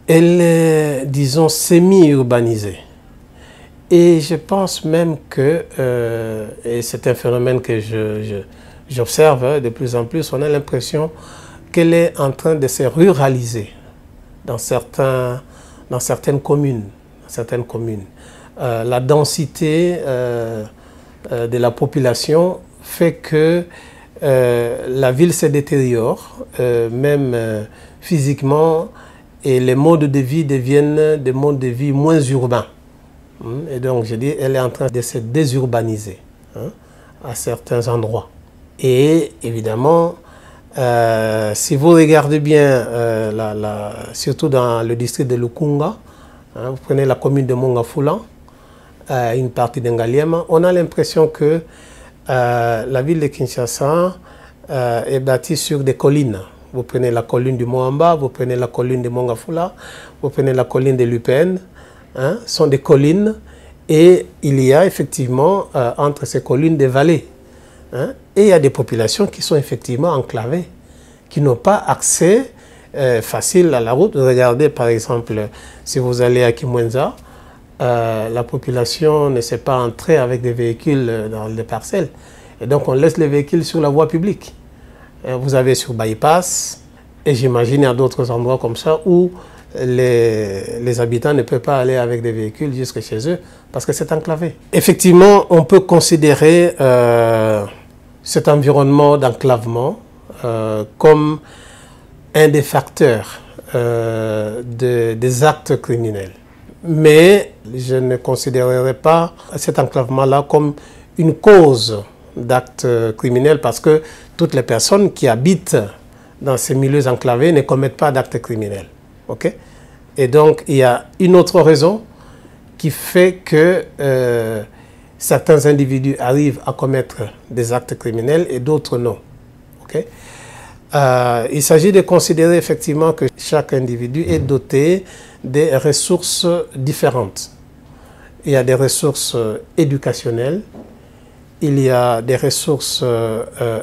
Elle est, disons, semi-urbanisée. Et je pense même que, et c'est un phénomène que j'observe de plus en plus, on a l'impression qu'elle est en train de se ruraliser dans certaines communes. La densité de la population fait que la ville se détériore, même physiquement, et les modes de vie deviennent des modes de vie moins urbains. Et donc, je dis, elle est en train de se désurbaniser à certains endroits. Et évidemment, si vous regardez bien, surtout dans le district de Lukunga, vous prenez la commune de Mongafula, une partie d'Ngaliema, on a l'impression que la ville de Kinshasa est bâtie sur des collines. Vous prenez la colline du Moamba, vous prenez la colline de Mongafula, vous prenez la colline de l'UPN, sont des collines, et il y a effectivement entre ces collines des vallées. Et il y a des populations qui sont effectivement enclavées, qui n'ont pas accès facile à la route. Regardez par exemple, si vous allez à Kimwenza, la population ne sait pas entrer avec des véhicules dans les parcelles. Et donc on laisse les véhicules sur la voie publique. Vous avez sur Bypass, et j'imagine il y a d'autres endroits comme ça où les habitants ne peuvent pas aller avec des véhicules jusque chez eux parce que c'est enclavé. Effectivement, on peut considérer cet environnement d'enclavement comme un des facteurs des actes criminels. Mais je ne considérerai pas cet enclavement-là comme une cause d'actes criminels parce que toutes les personnes qui habitent dans ces milieux enclavés ne commettent pas d'actes criminels. Okay? Et donc, il y a une autre raison qui fait que certains individus arrivent à commettre des actes criminels et d'autres non. Okay? Il s'agit de considérer effectivement que chaque individu est doté de ressources différentes. Il y a des ressources éducationnelles, il y a des ressources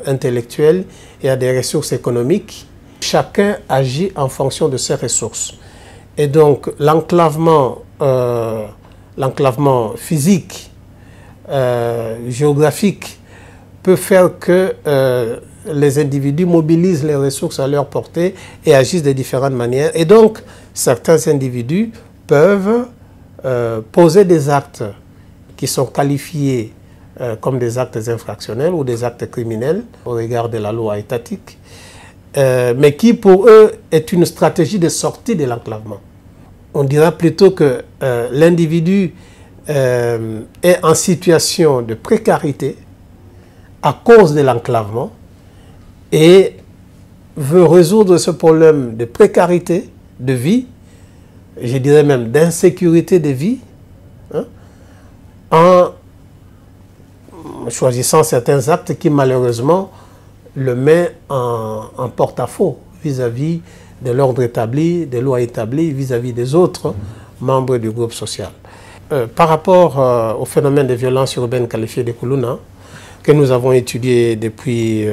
intellectuelles, il y a des ressources économiques. Chacun agit en fonction de ses ressources. Et donc l'enclavement physique, géographique, peut faire que les individus mobilisent les ressources à leur portée et agissent de différentes manières. Et donc, certains individus peuvent poser des actes qui sont qualifiés comme des actes infractionnels ou des actes criminels au regard de la loi étatique, mais qui pour eux est une stratégie de sortie de l'enclavement. On dira plutôt que l'individu est en situation de précarité à cause de l'enclavement et veut résoudre ce problème de précarité de vie, je dirais même d'insécurité de vie, en choisissant certains actes qui malheureusement le met en porte-à-faux vis-à-vis de l'ordre établi, des lois établies, vis-à-vis des autres membres du groupe social. Par rapport au phénomène de violence urbaine qualifiée de Kuluna, que nous avons étudié depuis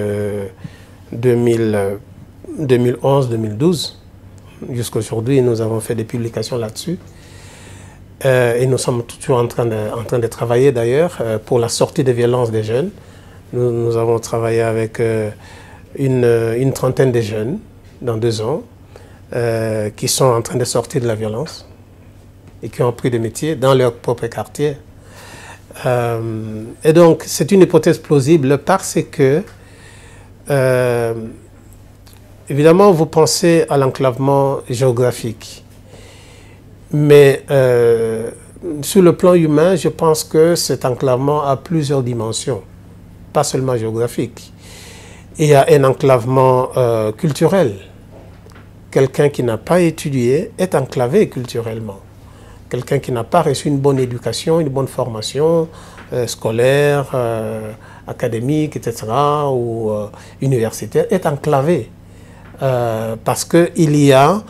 2011-2012, jusqu'à aujourd'hui, nous avons fait des publications là-dessus. Et nous sommes toujours en train de travailler d'ailleurs pour la sortie des violences des jeunes. Nous avons travaillé avec une trentaine de jeunes dans 2 ans qui sont en train de sortir de la violence et qui ont pris des métiers dans leur propre quartier. Et donc c'est une hypothèse plausible parce que évidemment vous pensez à l'enclavement géographique. Mais sur le plan humain, je pense que cet enclavement a plusieurs dimensions, pas seulement géographique. Il y a un enclavement culturel. Quelqu'un qui n'a pas étudié est enclavé culturellement. Quelqu'un qui n'a pas reçu une bonne éducation, une bonne formation scolaire, académique, etc., ou universitaire, est enclavé. Parce qu'il y a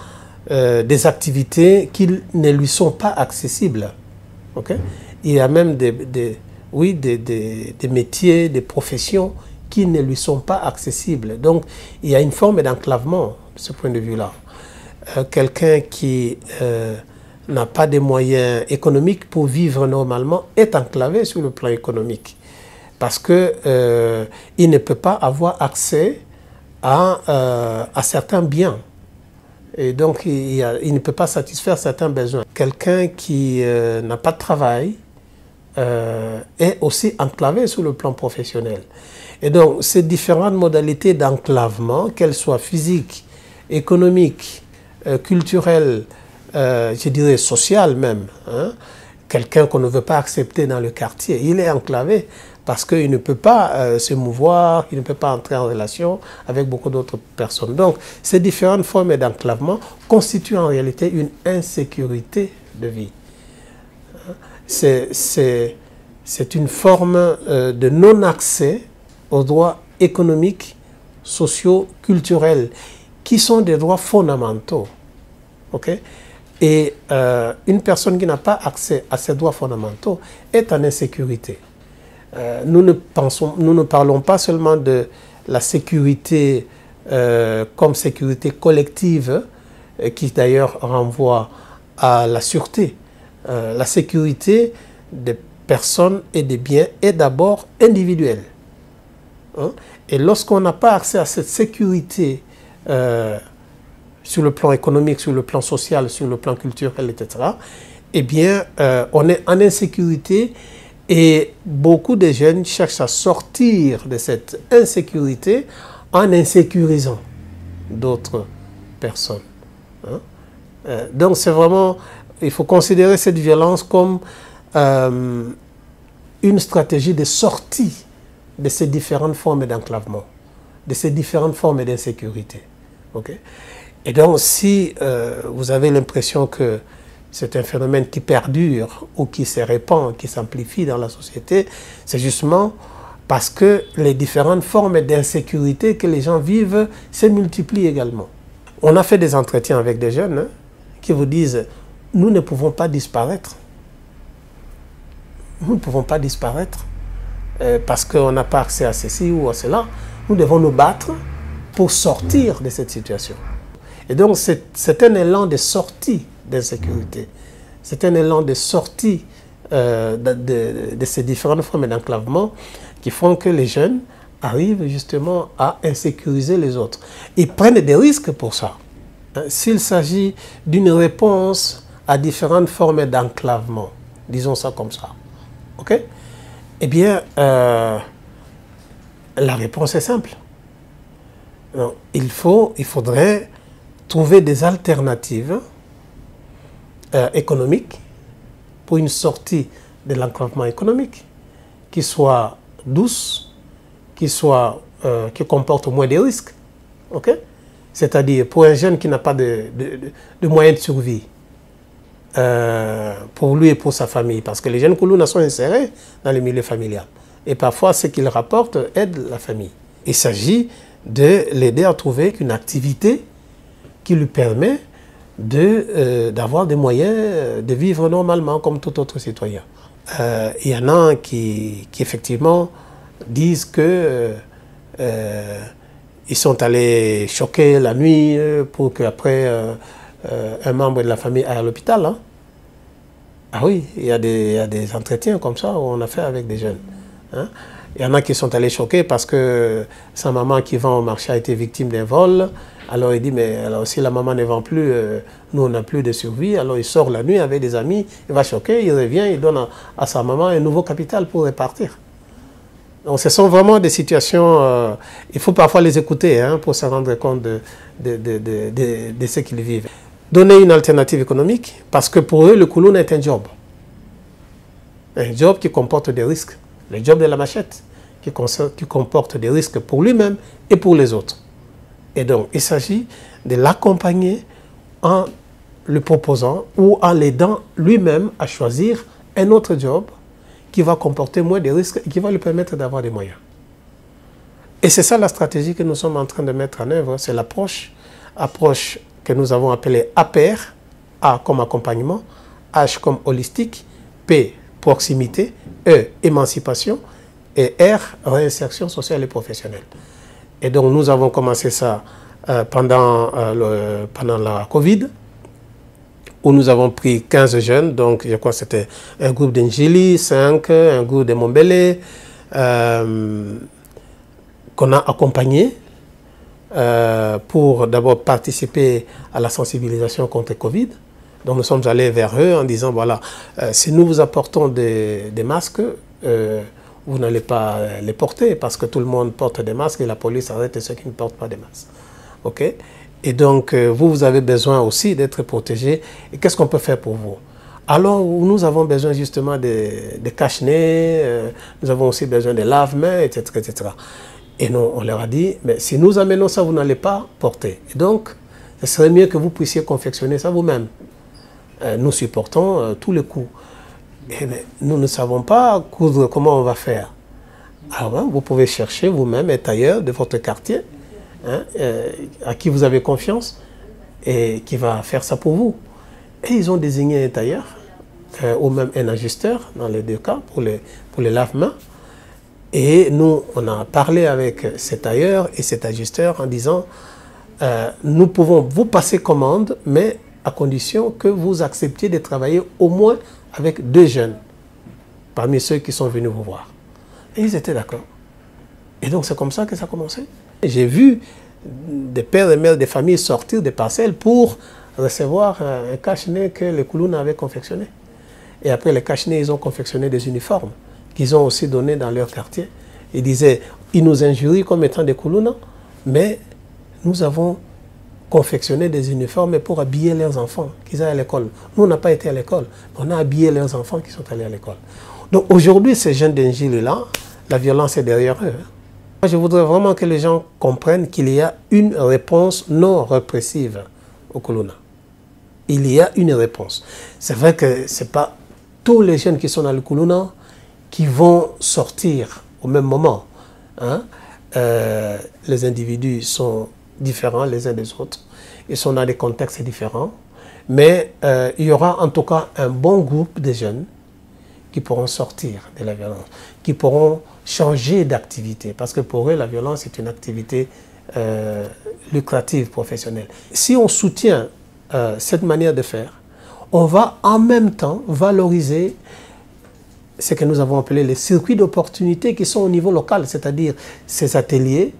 des activités qui ne lui sont pas accessibles. Okay? Il y a même des métiers, des professions qui ne lui sont pas accessibles. Donc, il y a une forme d'enclavement de ce point de vue-là. quelqu'un qui n'a pas de moyens économiques pour vivre normalement est enclavé sur le plan économique. Parce qu'il ne peut pas avoir accès à certains biens. Et donc, il ne peut pas satisfaire certains besoins. Quelqu'un qui n'a pas de travail est aussi enclavé sur le plan professionnel. Et donc, ces différentes modalités d'enclavement, qu'elles soient physiques, économiques, culturelles, je dirais sociales même, hein, quelqu'un qu'on ne veut pas accepter dans le quartier, il est enclavé parce qu'il ne peut pas se mouvoir, il ne peut pas entrer en relation avec beaucoup d'autres personnes. Donc, ces différentes formes d'enclavement constituent en réalité une insécurité de vie. C'est une forme de non-accès aux droits économiques, sociaux, culturels, qui sont des droits fondamentaux. Okay? Et une personne qui n'a pas accès à ces droits fondamentaux est en insécurité. Nous ne parlons pas seulement de la sécurité comme sécurité collective, qui d'ailleurs renvoie à la sûreté. La sécurité des personnes et des biens est d'abord individuelle. Hein? Et lorsqu'on n'a pas accès à cette sécurité sur le plan économique, sur le plan social, sur le plan culturel, etc., eh bien, on est en insécurité et beaucoup de jeunes cherchent à sortir de cette insécurité en insécurisant d'autres personnes. Hein? Donc, c'est vraiment, il faut considérer cette violence comme une stratégie de sortie de ces différentes formes d'enclavement, de ces différentes formes d'insécurité. Okay? Et donc, si vous avez l'impression que c'est un phénomène qui perdure ou qui se répand, qui s'amplifie dans la société, c'est justement parce que les différentes formes d'insécurité que les gens vivent se multiplient également. On a fait des entretiens avec des jeunes qui vous disent « Nous ne pouvons pas disparaître. Nous ne pouvons pas disparaître parce qu'on n'a pas accès à ceci ou à cela. Nous devons nous battre pour sortir de cette situation. » Et donc, c'est un élan de sortie d'insécurité. C'est un élan de sortie de ces différentes formes d'enclavement qui font que les jeunes arrivent justement à insécuriser les autres. Ils prennent des risques pour ça. S'il s'agit d'une réponse à différentes formes d'enclavement, disons ça comme ça, ok? Eh bien, la réponse est simple. Donc, il faudrait trouver des alternatives économiques pour une sortie de l'enclavement économique qui soit douce, qui comporte moins de risques. Okay? C'est-à-dire pour un jeune qui n'a pas de moyens de survie, pour lui et pour sa famille, parce que les jeunes Koulouna sont insérés dans le milieu familial. Et parfois, ce qu'ils rapportent aide la famille. Il s'agit de l'aider à trouver une activité qui lui permet d'avoir des moyens de vivre normalement comme tout autre citoyen. Il y en a qui effectivement disent que ils sont allés choquer la nuit pour qu'après un membre de la famille aille à l'hôpital. Hein. Ah oui, il y a des entretiens comme ça où on a fait avec des jeunes. Hein. Il y en a qui sont allés choquer parce que sa maman qui vend au marché a été victime d'un vol. Alors il dit, mais alors, si la maman ne vend plus, nous on n'a plus de survie. Alors il sort la nuit avec des amis, il va choquer, il revient, il donne à sa maman un nouveau capital pour repartir. Donc ce sont vraiment des situations, il faut parfois les écouter hein, pour se rendre compte de ce qu'ils vivent. Donner une alternative économique, parce que pour eux, le Koulouna est un job. Un job qui comporte des risques. Le job de la machette, qui comporte des risques pour lui-même et pour les autres. Et donc, il s'agit de l'accompagner en le proposant ou en l'aidant lui-même à choisir un autre job qui va comporter moins de risques et qui va lui permettre d'avoir des moyens. Et c'est ça la stratégie que nous sommes en train de mettre en œuvre. C'est l'approche que nous avons appelée APR, A comme accompagnement, H comme holistique, P, proximité, E, émancipation, et R, réinsertion sociale et professionnelle. Et donc nous avons commencé ça pendant la Covid, où nous avons pris 15 jeunes, donc je crois que c'était un groupe d'Ngili, 5, un groupe de Mombele, qu'on a accompagné pour d'abord participer à la sensibilisation contre le Covid. Donc nous sommes allés vers eux en disant, voilà, si nous vous apportons des masques, vous n'allez pas les porter parce que tout le monde porte des masques et la police arrête ceux qui ne portent pas des masques. Okay? Et donc, vous avez besoin aussi d'être protégés. Et qu'est-ce qu'on peut faire pour vous? Alors, nous avons besoin justement de cache-nez, nous avons aussi besoin de lave-mains, etc., etc. Et nous, on leur a dit, mais si nous amenons ça, vous n'allez pas porter. Et donc, ce serait mieux que vous puissiez confectionner ça vous-même. Nous supportons tous les coûts. Mais nous ne savons pas coudre comment on va faire. Alors, hein, vous pouvez chercher vous-même un tailleur de votre quartier, hein, à qui vous avez confiance et qui va faire ça pour vous. Et ils ont désigné un tailleur ou même un ajusteur dans les deux cas pour les lave-mains. Et nous, on a parlé avec cet tailleur et cet ajusteur en disant nous pouvons vous passer commande, mais à condition que vous acceptiez de travailler au moins avec 2 jeunes parmi ceux qui sont venus vous voir. Et ils étaient d'accord. Et donc c'est comme ça que ça a commencé. J'ai vu des pères et mères de familles sortir des parcelles pour recevoir un cache-nez que les Koulouna avaient confectionné. Et après les cache-nez, ils ont confectionné des uniformes qu'ils ont aussi donnés dans leur quartier. Ils disaient, ils nous injurient comme étant des Koulouna, mais nous avons confectionné des uniformes pour habiller leurs enfants, qu'ils aillent à l'école. Nous, on n'a pas été à l'école, on a habillé leurs enfants qui sont allés à l'école. Donc aujourd'hui, ces jeunes d'Ngili-là, la violence est derrière eux. Moi, je voudrais vraiment que les gens comprennent qu'il y a une réponse non répressive au Koulouna. Il y a une réponse. C'est vrai que ce n'est pas tous les jeunes qui sont dans le Koulouna qui vont sortir au même moment. Hein? Les individus sont différents les uns des autres. Ils sont dans des contextes différents. Mais il y aura en tout cas un bon groupe de jeunes qui pourront sortir de la violence, qui pourront changer d'activité. Parce que pour eux, la violence est une activité lucrative, professionnelle. Si on soutient cette manière de faire, on va en même temps valoriser ce que nous avons appelé les circuits d'opportunités qui sont au niveau local, c'est-à-dire ces ateliers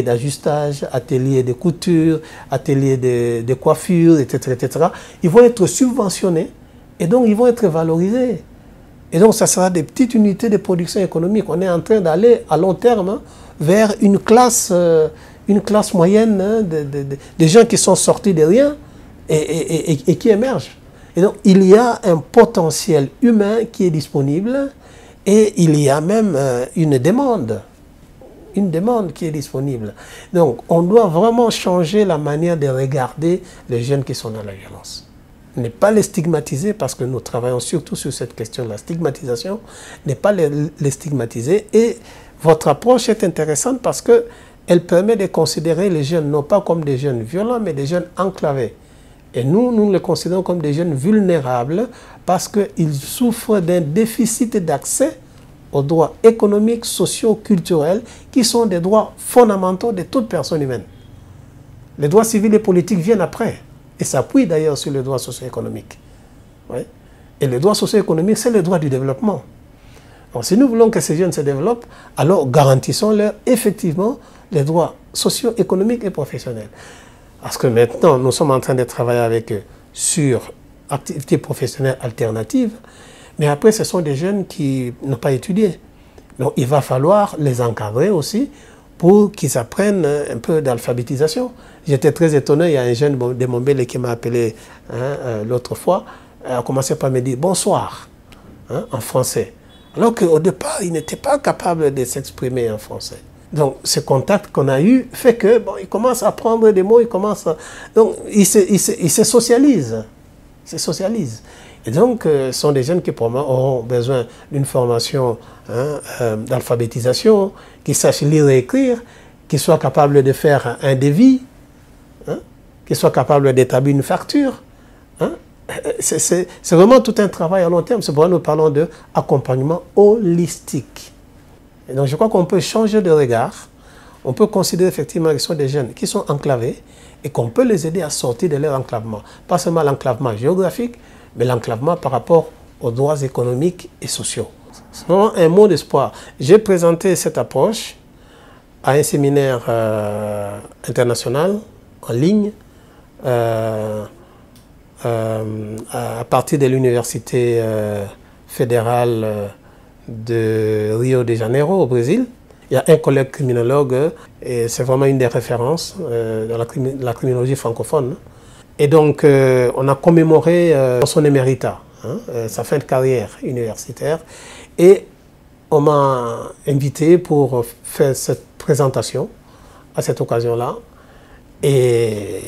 d'ajustage, ateliers de couture, ateliers de coiffure, etc., etc. Ils vont être subventionnés et donc ils vont être valorisés. Et donc ça sera des petites unités de production économique. On est en train d'aller à long terme vers une classe moyenne, hein, de gens qui sont sortis de rien et qui émergent. Et donc il y a un potentiel humain qui est disponible et il y a même une demande qui est disponible. Donc on doit vraiment changer la manière de regarder les jeunes qui sont dans la violence. Ne pas les stigmatiser parce que nous travaillons surtout sur cette question de la stigmatisation, ne pas les stigmatiser. Et votre approche est intéressante parce qu'elle permet de considérer les jeunes non pas comme des jeunes violents, mais des jeunes enclavés. Et nous les considérons comme des jeunes vulnérables parce qu'ils souffrent d'un déficit d'accès aux droits économiques, sociaux, culturels, qui sont des droits fondamentaux de toute personne humaine. Les droits civils et politiques viennent après. Et s'appuie d'ailleurs sur les droits socio-économiques. Oui. Et les droits socio-économiques, c'est le droit du développement. Donc, si nous voulons que ces jeunes se développent, alors garantissons-leur effectivement les droits socio-économiques et professionnels. Parce que maintenant, nous sommes en train de travailler avec eux sur activités professionnelles alternatives, mais après, ce sont des jeunes qui n'ont pas étudié. Donc, il va falloir les encadrer aussi pour qu'ils apprennent un peu d'alphabétisation. J'étais très étonné, il y a un jeune de Mombele qui m'a appelé l'autre fois, a commencé par me dire « bonsoir hein, » en français. Alors qu'au départ, il n'était pas capable de s'exprimer en français. Donc, ce contact qu'on a eu fait que bon, il commence à prendre des mots, donc il se socialise. Et donc, ce sont des jeunes qui auront besoin d'une formation d'alphabétisation, qui sachent lire et écrire, qui soient capables de faire un devis, hein, qui soient capables d'établir une facture. Hein. C'est vraiment tout un travail à long terme. C'est pourquoi nous parlons d'accompagnement holistique. Et donc, je crois qu'on peut changer de regard. on peut considérer effectivement qu'ils sont des jeunes qui sont enclavés et qu'on peut les aider à sortir de leur enclavement. Pas seulement l'enclavement géographique, mais l'enclavement par rapport aux droits économiques et sociaux. C'est vraiment un mot d'espoir. J'ai présenté cette approche à un séminaire international en ligne à partir de l'université fédérale de Rio de Janeiro au Brésil. Il y a un collègue criminologue et c'est vraiment une des références dans la criminologie francophone. Et donc on a commémoré son éméritat, sa fin de carrière universitaire, et on m'a invité pour faire cette présentation à cette occasion-là. Et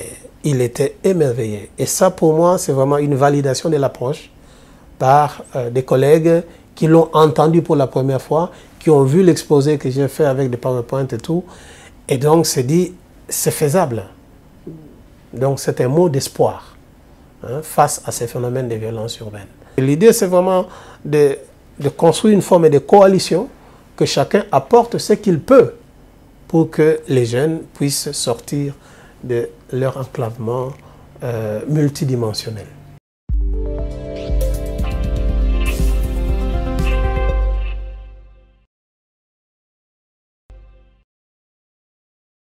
il était émerveillé. Et ça, pour moi, c'est vraiment une validation de l'approche par des collègues qui l'ont entendu pour la première fois, qui ont vu l'exposé que j'ai fait avec des PowerPoint et tout. Et donc, c'est dit, c'est faisable. Donc, c'est un mot d'espoir face à ces phénomènes de violence urbaine. L'idée, c'est vraiment de construire une forme de coalition, que chacun apporte ce qu'il peut pour que les jeunes puissent sortir de leur enclavement multidimensionnel.